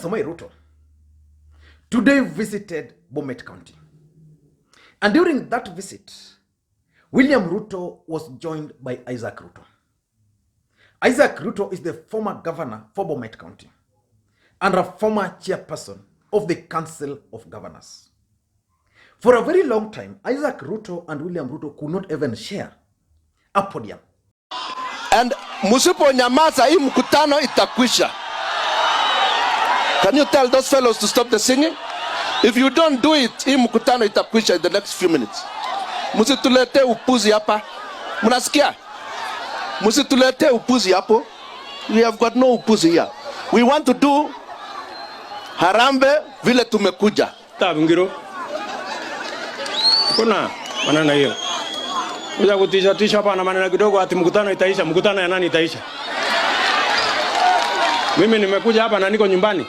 William Ruto today visited Bomet County. And during that visit, William Ruto was joined by Isaac Rutto. Isaac Rutto is the former governor for Bomet County and a former chairperson of the Council of Governors. For a very long time, Isaac Rutto and William Ruto could not even share a podium. And musipo nyamaza hii mkutano itakwisha. Can you tell those fellows to stop the singing? If you don't do it, hii mkutano itakwisha in the next few minutes. Musitulete upuzi hapa. Mnasikia? Musitulete upuzi hapo. We have got no upuzi here. We want to do harambe vile tumekuja. Tabungiro. Kuna maneno hiyo. Uja kutisha hapa na maneno kidogo ati mkutano itaisha. Mkutano ya nani itaisha? Mimi nimekuja hapa na niko nyumbani.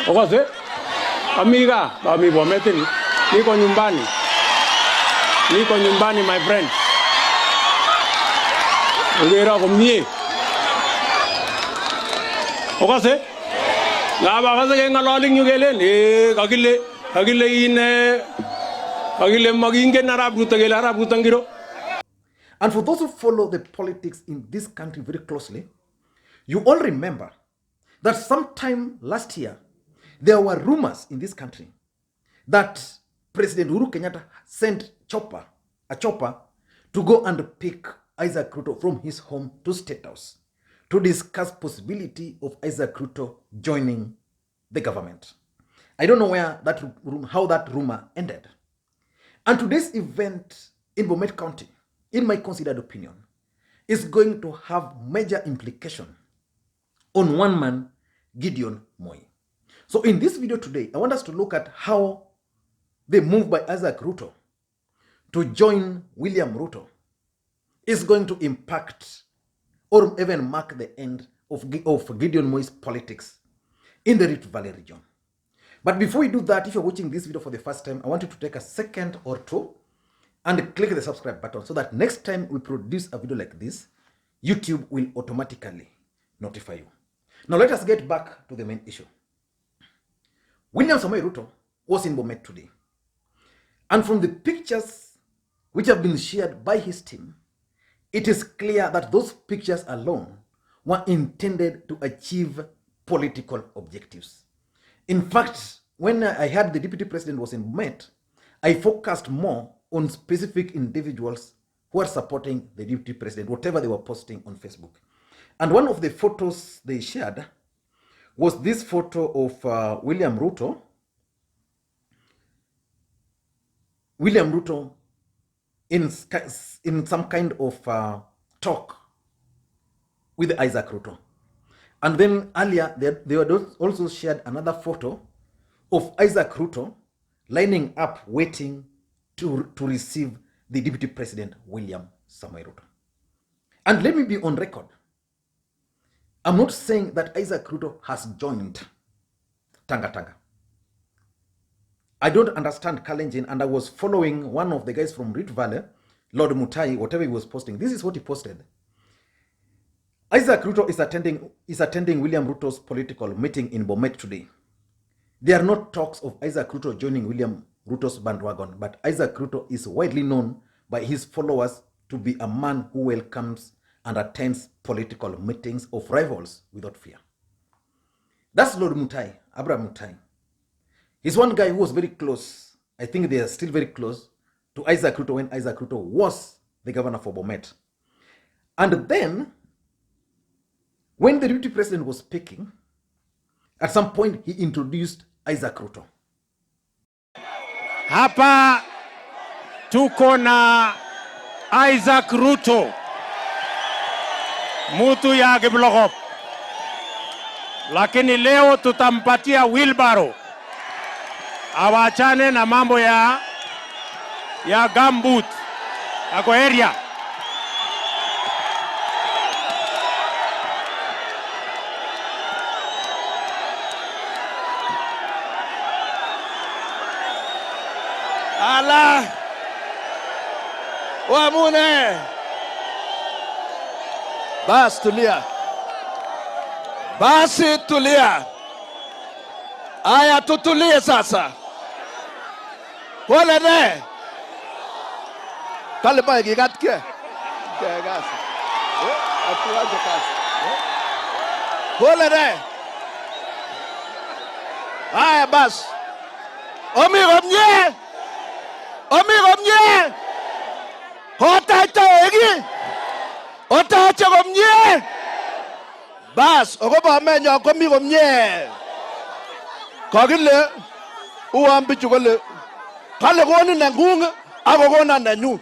Okose? Amiga, mami Bomet ni. Niko nyumbani. Niko nyumbani my friend. Ugera kumnie. Okose? Ngaba kase ngalali nyugelen kagile ine kagile maginge narabuta gele arabuta ngiro. And for those who follow the politics in this country very closely, you all remember that sometime last year there were rumors in this country that President Uhuru Kenyatta sent a chopper to go and pick Isaac Rutto from his home to State House to discuss possibility of Isaac Rutto joining the government. I don't know how that rumor ended. And today's event in Bomet County, in my considered opinion, is going to have major implication on one man, Gideon Moi. So in this video today, I want us to look at how the move by Isaac Rutto to join William Ruto is going to impact or even mark the end of Gideon Moi's politics in the Rift Valley region. But before we do that, if you're watching this video for the first time, I want you to take a second or two and click the subscribe button so that next time we produce a video like this, YouTube will automatically notify you. Now let us get back to the main issue. William Ruto was in Bomet today. And from the pictures which have been shared by his team, it is clear that those pictures alone were intended to achieve political objectives. In fact, when I heard the deputy president was in Bomet, I focused more on specific individuals who are supporting the deputy president, whatever they were posting on Facebook. And one of the photos they shared was this photo of William Ruto. William Ruto in some kind of talk with Isaac Rutto. And then earlier, they also shared another photo of Isaac Rutto lining up, waiting to receive the deputy president, William Ruto. And let me be on record. I'm not saying that Isaac Rutto has joined Tanga. I don't understand Kalenjin, and I was following one of the guys from Rift Valley, Lord Mutai, whatever he was posting. This is what he posted. Isaac Rutto is attending William Ruto's political meeting in Bomet today. There are not talks of Isaac Rutto joining William Ruto's bandwagon, but Isaac Rutto is widely known by his followers to be a man who welcomes and attends political meetings of rivals without fear. That's Lord Mutai, Abraham Mutai. He's one guy who was very close. I think they are still very close to Isaac Rutto when Isaac Rutto was the governor for Bomet. And then, when the deputy president was speaking, at some point he introduced Isaac Rutto. Hapa tuko na Isaac Rutto. Mutu ya kiblogop. Lakini leo tutampatia wheelbarrow. Awachane na mambo ya gumboot. Ako area. Ala. Wamune. Bas tulia. Basi tulia. Aya, tutulie sasa. Pole ne. Kale ba gigatke. Gagasi. Atuaje kasi. Pole ne. Aya bas. Omigo mnye. Omigo mnye. Hotaita egi. Otacha mnye. Bas, ogoba menyo komigo mnye. Kagile uambi chukole kale goni nangung agogona nanyu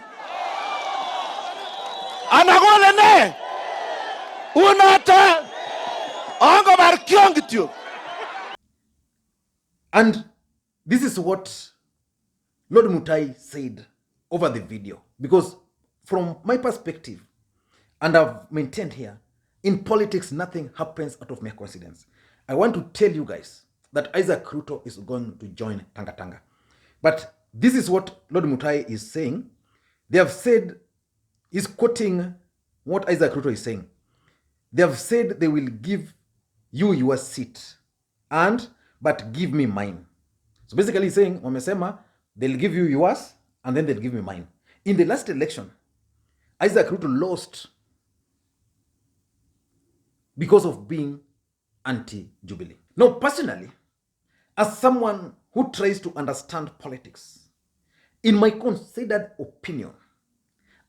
anagole ne unata ango barkyongityo. And this is what Lord Mutai said over the video, because from my perspective, and I've maintained here, in politics nothing happens out of mere coincidence. I want to tell you guys that Isaac Rutto is going to join Tanga Tanga. But this is what Lord Mutai is saying. They have said, he's quoting what Isaac Rutto is saying. They have said they will give you your seat, but give me mine. So basically he's saying, wamesema, they'll give you yours and then they'll give me mine. In the last election, Isaac Rutto lost because of being anti-Jubilee. Now, personally, as someone who tries to understand politics, in my considered opinion,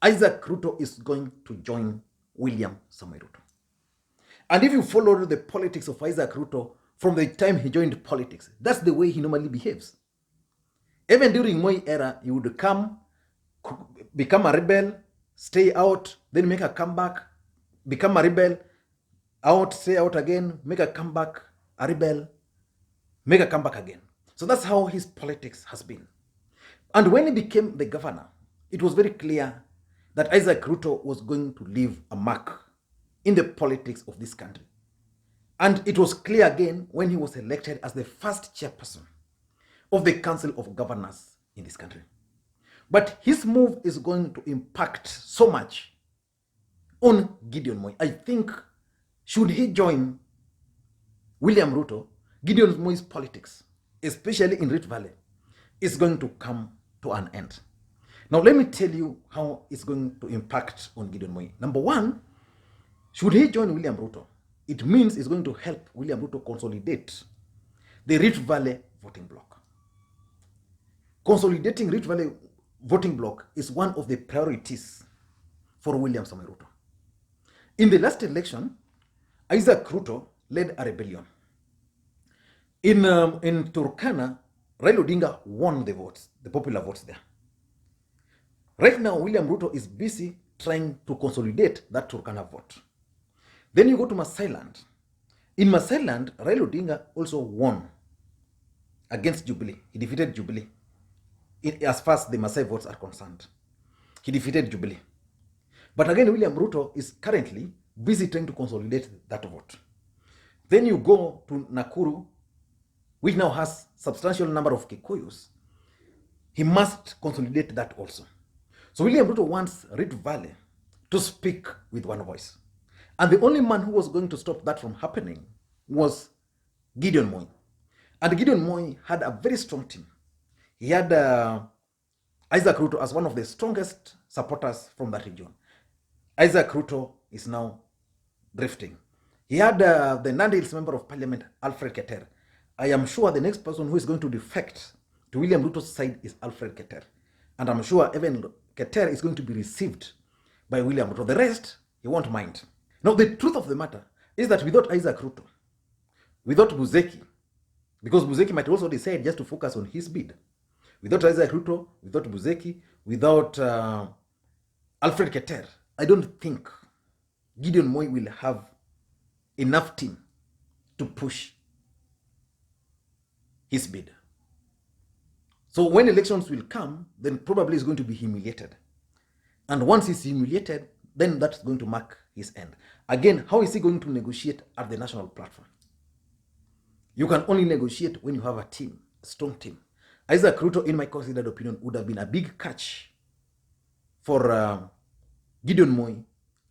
Isaac Rutto is going to join William Samoei Ruto. And if you follow the politics of Isaac Rutto from the time he joined politics, that's the way he normally behaves. Even during Moi era, he would come, become a rebel, stay out, then make a comeback, become a rebel, out, stay out again, make a comeback, a rebel, make a comeback again. So that's how his politics has been. And when he became the governor, it was very clear that Isaac Rutto was going to leave a mark in the politics of this country. And it was clear again when he was elected as the first chairperson of the Council of Governors in this country. But his move is going to impact so much on Gideon Moi. I think should he join William Ruto, Gideon Moi's politics, especially in Rift Valley, is going to come to an end. Now, let me tell you how it's going to impact on Gideon Moi. Number one, should he join William Ruto, it means it's going to help William Ruto consolidate the Rift Valley voting bloc. Consolidating Rift Valley voting bloc is one of the priorities for William Samoei Ruto. In the last election, Isaac Rutto led a rebellion. In Turkana, Raila Odinga won the votes, the popular votes there. Right now, William Ruto is busy trying to consolidate that Turkana vote. Then you go to Masailand. In Masailand, Raila Odinga also won against Jubilee. He defeated Jubilee. As far as the Masai votes are concerned, he defeated Jubilee. But again, William Ruto is currently busy trying to consolidate that vote. Then you go to Nakuru, which now has substantial number of Kikuyus. He must consolidate that also. So William Ruto wants Rift Valley to speak with one voice. And the only man who was going to stop that from happening was Gideon Moi. And Gideon Moi had a very strong team. He had Isaac Rutto as one of the strongest supporters from that region. Isaac Rutto is now drifting. He had the Nandi Hills Member of Parliament, Alfred Keter. I am sure the next person who is going to defect to William Ruto's side is Alfred Keter. And I'm sure even Keter is going to be received by William Ruto. The rest, he won't mind. Now, the truth of the matter is that without Isaac Rutto, without Buzeki, because Buzeki might also decide just to focus on his bid, without Isaac Rutto, without Buzeki, without Alfred Keter, I don't think Gideon Moi will have enough team to push his bid. So when elections will come, then probably he's going to be humiliated. And once he's humiliated, then that's going to mark his end. Again, how is he going to negotiate at the national platform? You can only negotiate when you have a team, a strong team. Isaac Rutto, in my considered opinion, would have been a big catch for Gideon Moi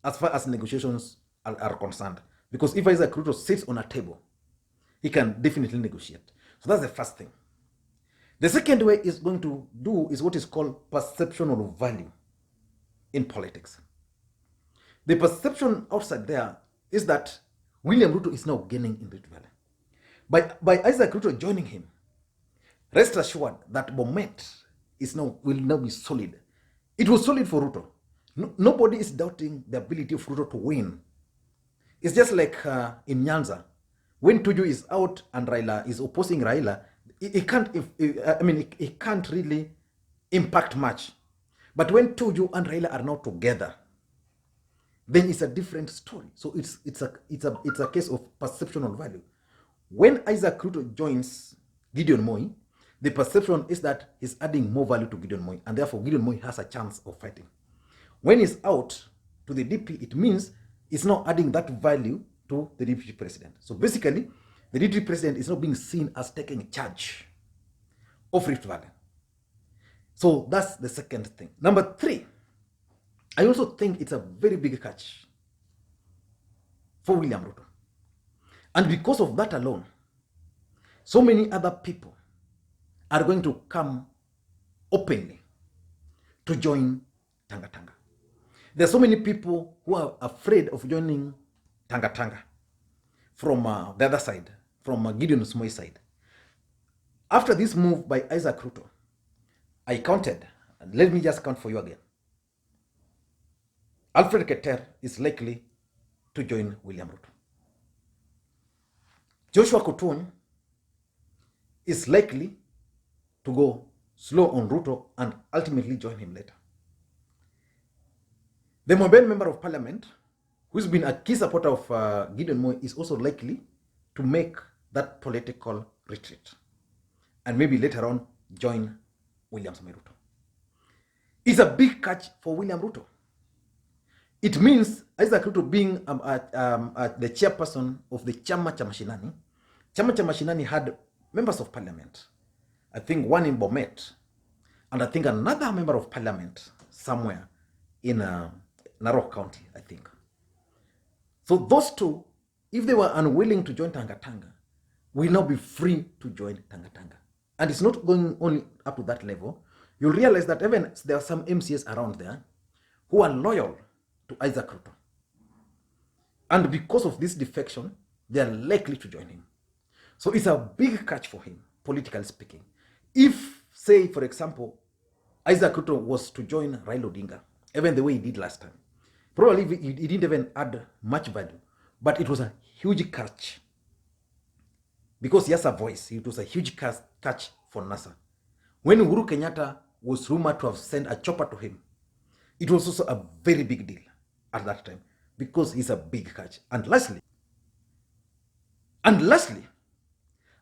as far as negotiations are concerned. Because if Isaac Rutto sits on a table, he can definitely negotiate. So that's the first thing. The second way is going to do is what is called perception of value in politics. The perception outside there is that William Ruto is now gaining in Rift Valley. By Isaac Rutto joining him, rest assured that Bomet will now be solid. It was solid for Ruto. Nobody is doubting the ability of Ruto to win. It's just like in Nyanza, when Tuju is out and Raila is opposing Raila, it can't really impact much. But when Tuju and Raila are now together, then it's a different story. So it's a case of perceptual value. When Isaac Rutto joins Gideon Moi, the perception is that he's adding more value to Gideon Moi, and therefore Gideon Moi has a chance of fighting. When he's out to the DP, it means it's not adding that value to the deputy president. So basically, the deputy president is not being seen as taking charge of Rift Valley. So that's the second thing. Number 3, I also think it's a very big catch for William Ruto. And because of that alone, so many other people are going to come openly to join Tanga Tanga. There are so many people who are afraid of joining Tanga Tanga from the other side, from Gideon Moi's side. After this move by Isaac Rutto, I counted, and let me just count for you again. Alfred Keter is likely to join William Ruto. Joshua Kutun is likely to go slow on Ruto and ultimately join him later. The Mobile Member of Parliament, who's been a key supporter of Gideon Moi, is also likely to make that political retreat and maybe later on join William Ruto. It's a big catch for William Ruto. It means Isaac Rutto being the chairperson of the Chama Cha Mashinani. Chama Cha Mashinani had members of parliament. I think one in Bomet, and I think another member of parliament somewhere in Narok County, I think. So those two, if they were unwilling to join Tanga Tanga, will now be free to join Tanga Tanga. And it's not going only up to that level. You'll realize that even there are some MCAs around there who are loyal to Isaac Rutto. And because of this defection, they are likely to join him. So it's a big catch for him, politically speaking. If, say, for example, Isaac Rutto was to join Raila Odinga, even the way he did last time, probably he didn't even add much value, but it was a huge catch. Because he has a voice, it was a huge catch for NASA. When Uhuru Kenyatta was rumored to have sent a chopper to him, it was also a very big deal at that time because he's a big catch. And lastly,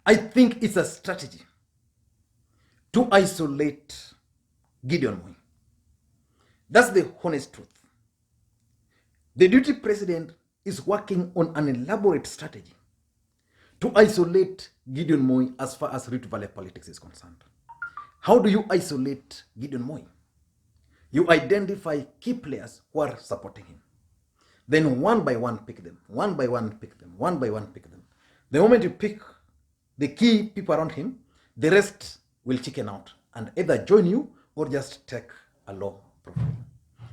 I think it's a strategy to isolate Gideon Moi. That's the honest truth. The deputy president is working on an elaborate strategy to isolate Gideon Moi as far as Rift Valley politics is concerned. How do you isolate Gideon Moi? You identify key players who are supporting him. Then one by one pick them, one by one pick them, one by one pick them. The moment you pick the key people around him, the rest will chicken out and either join you or just take a low profile.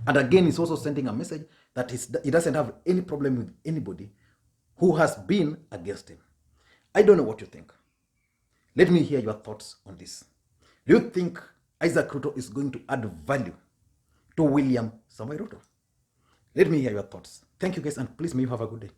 And again, he's also sending a message that he doesn't have any problem with anybody who has been against him. I don't know what you think. Let me hear your thoughts on this. Do you think Isaac Rutto is going to add value to William Ruto? Let me hear your thoughts. Thank you guys, and please may you have a good day.